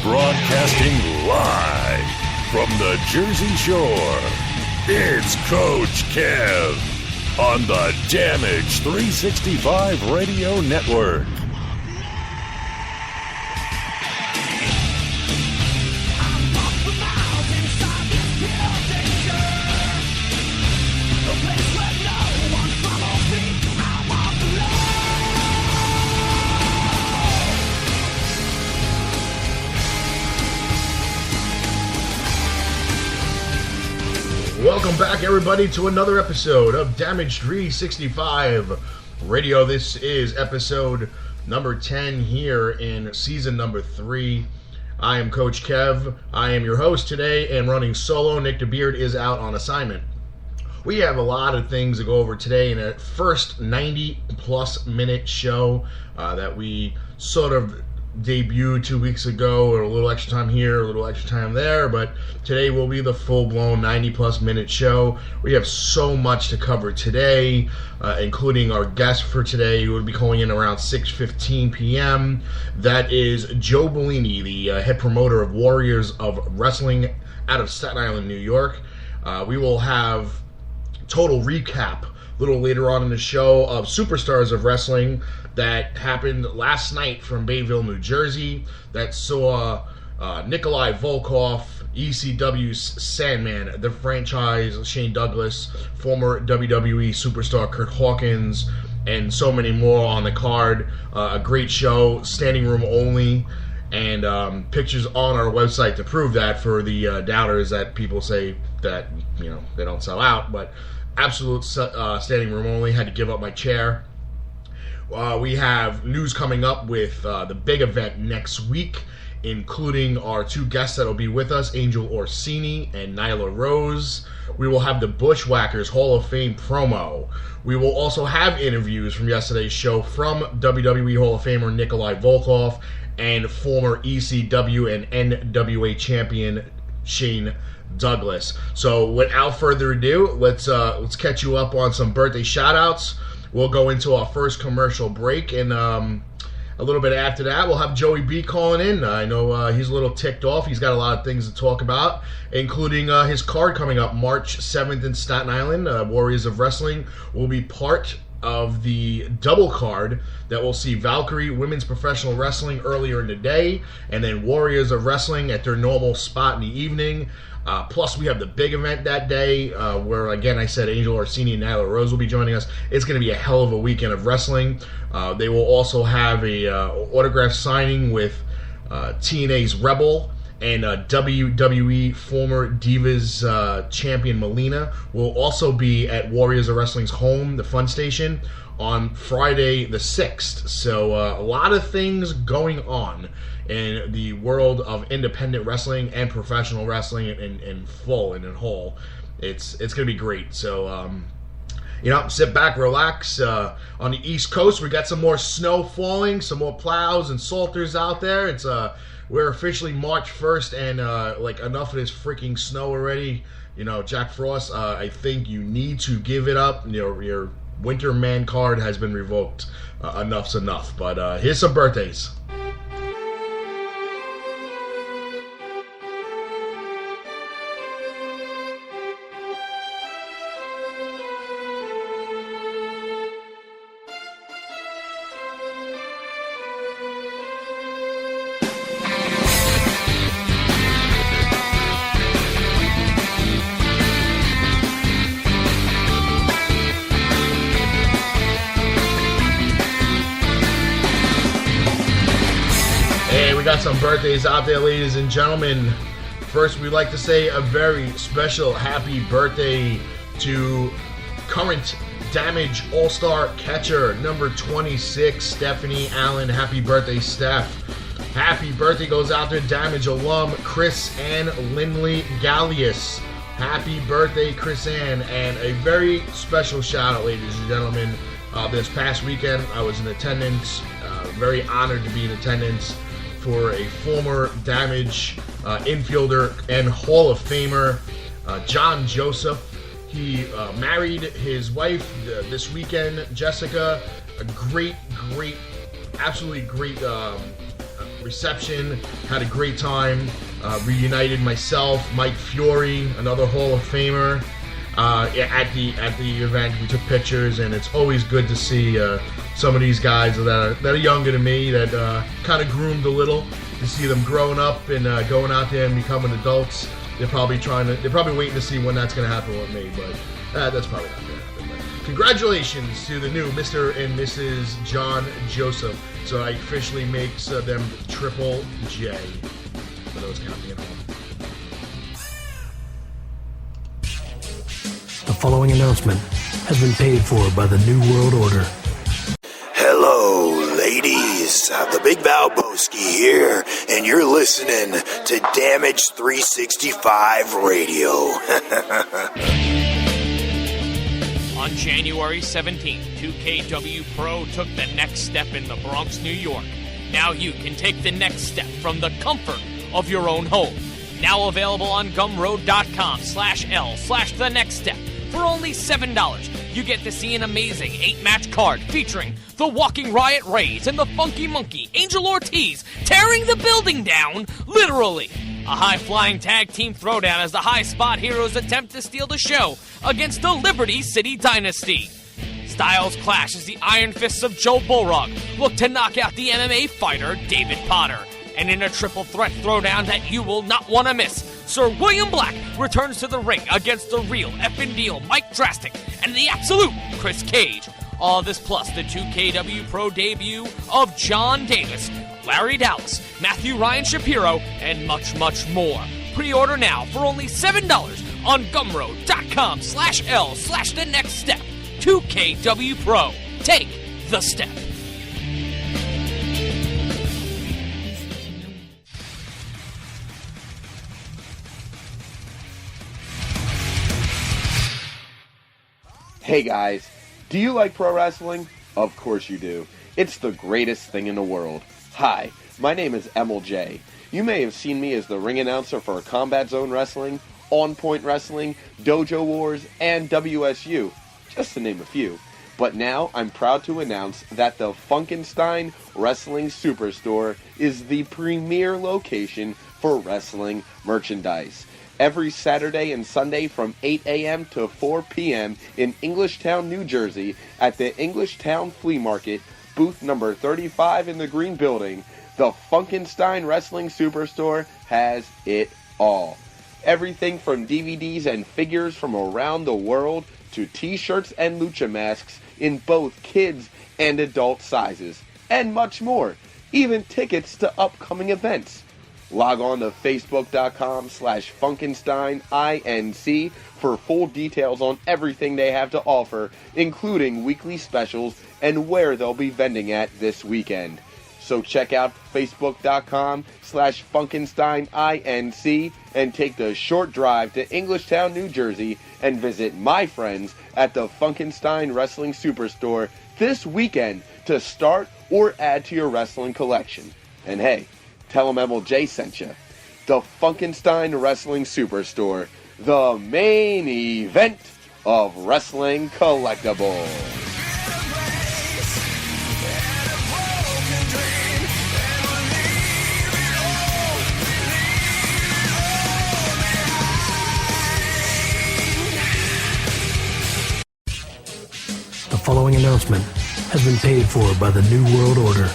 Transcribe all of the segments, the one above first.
Broadcasting live from the Jersey Shore, it's Coach Kev on the Damage 365 Radio Network. Welcome back, everybody, to another episode of Damage 365 Radio. This is episode number 10 here in season number 3. I am Coach Kev. I am your host today and running solo. Nick DeBeard is out on assignment. We have a lot of things to go over today in a first 90-plus minute show that we sort of debuted 2 weeks ago, or a little extra time here, a little extra time there, but today will be the full-blown 90-plus minute show. We have so much to cover today, including our guest for today, who will be calling in around 6:15 p.m. That is Joe Bellini, the head promoter of Warriors of Wrestling out of Staten Island, New York. We will have total recap a little later on in the show of Superstars of Wrestling that happened last night from Bayville, New Jersey, that saw Nikolai Volkoff, ECW's Sandman, the franchise Shane Douglas, former WWE superstar Kurt Hawkins, and so many more on the card. A great show, standing room only, and pictures on our website to prove that for the doubters that people say that, you know, they don't sell out, but absolute standing room only. Had to give up my chair. We have news coming up with the big event next week, including our two guests that will be with us, Angel Orsini and Nyla Rose. We will have the Bushwhackers Hall of Fame promo. We will also have interviews from yesterday's show from WWE Hall of Famer Nikolai Volkoff and former ECW and NWA champion Shane Douglas. So without further ado, let's catch you up on some birthday shout-outs. We'll go into our first commercial break, and a little bit after that, we'll have Joey B calling in. I know he's a little ticked off. He's got a lot of things to talk about, including his card coming up March 7th in Staten Island. Warriors of Wrestling will be part of the double card that will see Valkyrie Women's Professional Wrestling earlier in the day, and then Warriors of Wrestling at their normal spot in the evening. Plus, we have the big event that day where, again, I said Angel Orsini and Nyla Rose will be joining us. It's going to be a hell of a weekend of wrestling. They will also have a autograph signing with TNA's Rebel, and WWE former Divas champion Melina will also be at Warriors of Wrestling's home, the Fun Station, on Friday the 6th. So a lot of things going on in the world of independent wrestling and professional wrestling in full and in whole. It's going to be great. So, sit back, relax. On the East Coast, we got some more snow falling, some more plows and salters out there. It's we're officially March 1st, and enough of this freaking snow already. Jack Frost, I think you need to give it up. Your Winter Man card has been revoked. Enough's enough. But here's some birthdays. Got some birthdays out there, ladies and gentlemen. First, we'd like to say a very special happy birthday to current Damage All-Star catcher number 26, Stephanie Allen. Happy birthday, Steph. Happy birthday goes out to Damage alum Chris Ann Lindley Gallius. Happy birthday, Chris Ann. And a very special shout out, ladies and gentlemen. This past weekend, I was in attendance. Very honored to be in attendance for a former Damage infielder and Hall of Famer, John Joseph. He married his wife this weekend, Jessica. A great, absolutely great reception. Had a great time. Reunited myself, Mike Fiore, another Hall of Famer, at the event. We took pictures, and it's always good to see some of these guys that are younger than me, that kind of groomed a little. To see them growing up and going out there and becoming adults. They're probably waiting to see when that's going to happen with me, but that's probably not going to happen. But congratulations to the new Mr. and Mrs. John Joseph. So I officially makes them Triple J for those counting at home. The following announcement has been paid for by the New World Order. Hello, ladies. The Big Valboski here, and you're listening to Damage 365 Radio. On January 17th, 2KW Pro took the next step in the Bronx, New York. Now you can take the next step from the comfort of your own home. Now available on gumroad.com/L/the next step. For only $7, you get to see an amazing 8-match card featuring the Walking Riot Rays and the Funky Monkey, Angel Ortiz, tearing the building down, literally. A high-flying tag team throwdown as the High Spot Heroes attempt to steal the show against the Liberty City Dynasty. Styles clash as the Iron Fists of Joe Bullrug look to knock out the MMA fighter David Potter. And in a triple threat throwdown that you will not want to miss, Sir William Black returns to the ring against the real effing deal Mike Drastic and the absolute Chris Cage. All this plus the 2KW Pro debut of John Davis, Larry Dallas, Matthew Ryan Shapiro, and much, much more. Pre-order now for only $7 on gumroad.com/L/the next step. 2KW Pro. Take the step. Hey guys, do you like pro wrestling? Of course you do. It's the greatest thing in the world. Hi, my name is Emil J. You may have seen me as the ring announcer for Combat Zone Wrestling, On Point Wrestling, Dojo Wars, and WSU, just to name a few. But now I'm proud to announce that the Funkenstein Wrestling Superstore is the premier location for wrestling merchandise. Every Saturday and Sunday from 8 a.m. to 4 p.m. in Englishtown, New Jersey at the Englishtown Flea Market, booth number 35 in the Green Building, the Funkenstein Wrestling Superstore has it all. Everything from DVDs and figures from around the world to t-shirts and lucha masks in both kids and adult sizes, and much more, even tickets to upcoming events. Log on to facebook.com/FunkensteinINC for full details on everything they have to offer, including weekly specials and where they'll be vending at this weekend. So check out facebook.com/FunkensteinINC and take the short drive to Englishtown, New Jersey and visit my friends at the Funkenstein Wrestling Superstore this weekend to start or add to your wrestling collection. And hey, tell them MLJ sent you. The Funkenstein Wrestling Superstore, the main event of wrestling collectibles. The following announcement has been paid for by the New World Order.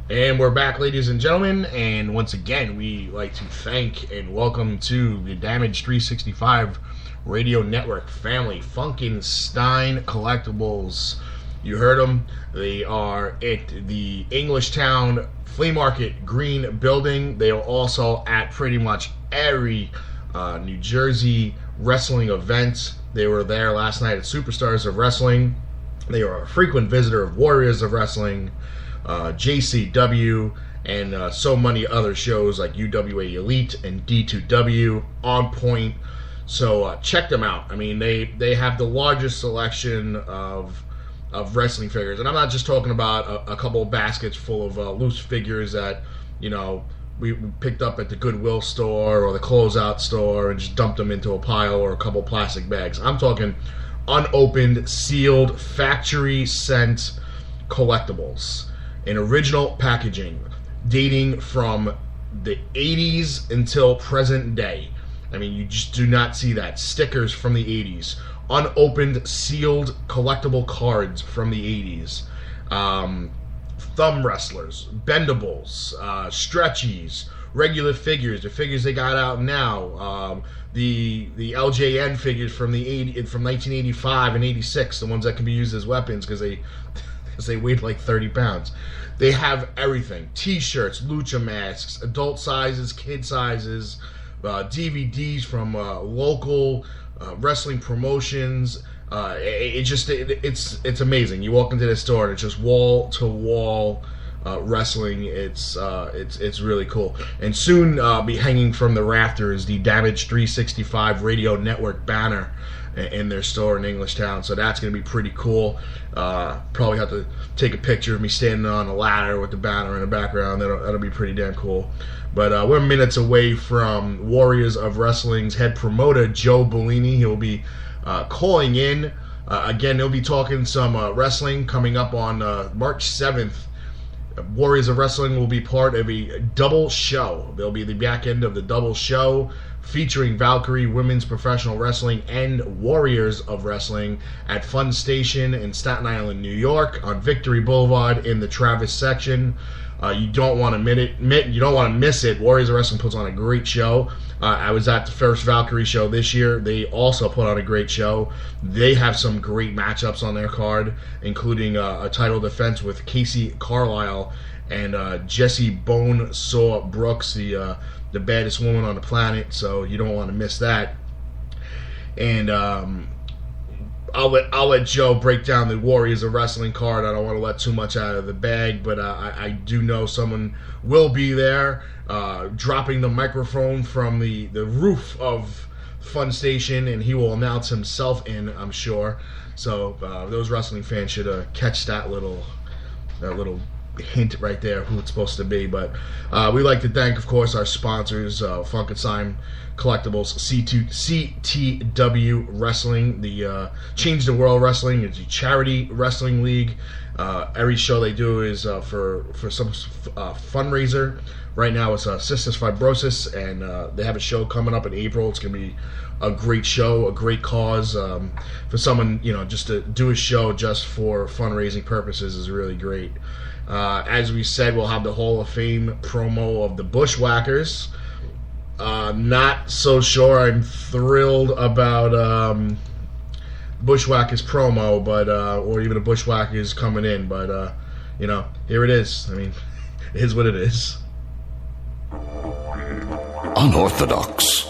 And we're back, ladies and gentlemen, and once again, we like to thank and welcome to the Damage 365 Radio Network family, Funkenstein Collectibles. You heard them. They are at the Englishtown Flea Market Green Building. They are also at pretty much every New Jersey wrestling event. They were there last night at Superstars of Wrestling. They are a frequent visitor of Warriors of Wrestling, JCW, and so many other shows like UWA Elite and D2W, On Point. So check them out. I mean, they have the largest selection of wrestling figures, and I'm not just talking about a couple of baskets full of loose figures that, you know, we picked up at the Goodwill store or the closeout store and just dumped them into a pile or a couple plastic bags. I'm talking unopened, sealed, factory sent collectibles in original packaging. dating from the 80s until present day. I mean, you just do not see that. Stickers from the 80s. Unopened, sealed, collectible cards from the 80s. Thumb wrestlers, bendables, stretchies, regular figures, the figures they got out now. The LJN figures from 1985 and 86, the ones that can be used as weapons because they weighed like 30 pounds. They have everything. T-shirts, lucha masks, adult sizes, kid sizes, DVDs from local wrestling promotions. It's amazing. You walk into the store and it's just wall to wall wrestling. It's really cool. And soon be hanging from the rafters the Damage 365 Radio Network banner in their store in Englishtown. So that's going to be pretty cool. Probably have to take a picture of me standing on a ladder with the banner in the background. That'll be pretty damn cool. But we're minutes away from Warriors of Wrestling's head promoter, Joe Bellini. He'll be calling in. Again, they'll be talking some wrestling coming up on March 7th. Warriors of Wrestling will be part of a double show. They'll be the back end of the double show featuring Valkyrie Women's Professional Wrestling and Warriors of Wrestling at Fun Station in Staten Island, New York, on Victory Boulevard in the Travis section. You don't want to miss it. Warriors of Wrestling puts on a great show. I was at the first Valkyrie show this year. They also put on a great show. They have some great matchups on their card, including a title defense with Casey Carlisle and Jessie Bonesaw Brooks, the baddest woman on the planet. So you don't want to miss that. And I'll let Joe break down the Warriors of Wrestling card. I don't want to let too much out of the bag, but I do know someone will be there, dropping the microphone from the roof of Fun Station, and he will announce himself in, I'm sure. So those wrestling fans should catch that little hint right there, who it's supposed to be. But we like to thank, of course, our sponsors, Funkenstein Collectibles, CTW Wrestling, the Change the World Wrestling. It's a charity wrestling league. Every show they do is for some fundraiser. Right now it's Cystic Fibrosis, and they have a show coming up in April. It's going to be a great show, a great cause. For someone, just to do a show just for fundraising purposes is really great. As we said, we'll have the Hall of Fame promo of the Bushwhackers. Not so sure I'm thrilled about Bushwhackers promo, but or even the Bushwhackers coming in, but here it is. I mean, it is what it is. Unorthodox,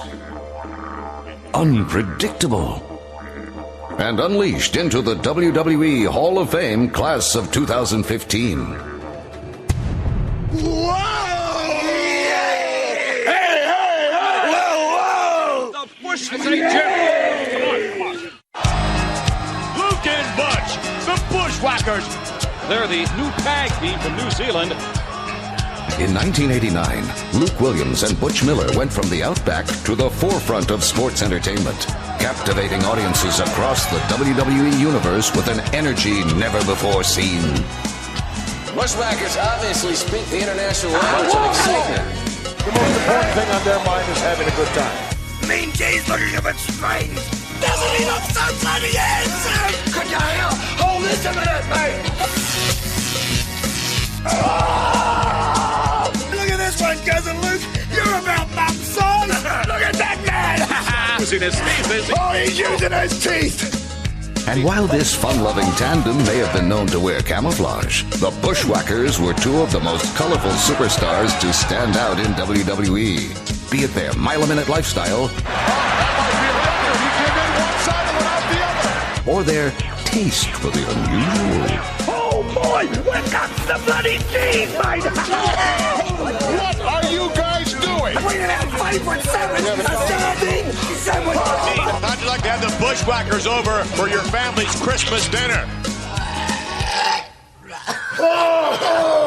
unpredictable, and unleashed into the WWE Hall of Fame class of 2015. Whoa! Whoa! The Bush is a Come on. Luke and Butch, the Bushwhackers. They're the new tag team from New Zealand. In 1989, Luke Williams and Butch Miller went from the outback to the forefront of sports entertainment, captivating audiences across the WWE universe with an energy never before seen. Bushwhackers obviously speak the international language of excitement. The most important thing on their mind is having a good time. Mean G's looking a bit strange. Doesn't he look so bloody handsome? Could you hold this a minute, mate? Look at this one, cousin Luke. You're about my size. Look at that man. Using his teeth, is he? Oh, he's using his teeth. And while this fun-loving tandem may have been known to wear camouflage, the Bushwhackers were two of the most colorful superstars to stand out in WWE. Be it their mile-a-minute lifestyle, or their taste for the unusual. Oh, boy, we've got the bloody cheese, mate. What are you guys doing? Bringing out favorite sandwich, a sardine sandwich. How'd you like to have the Bushwhackers over for your family's Christmas dinner? Oh!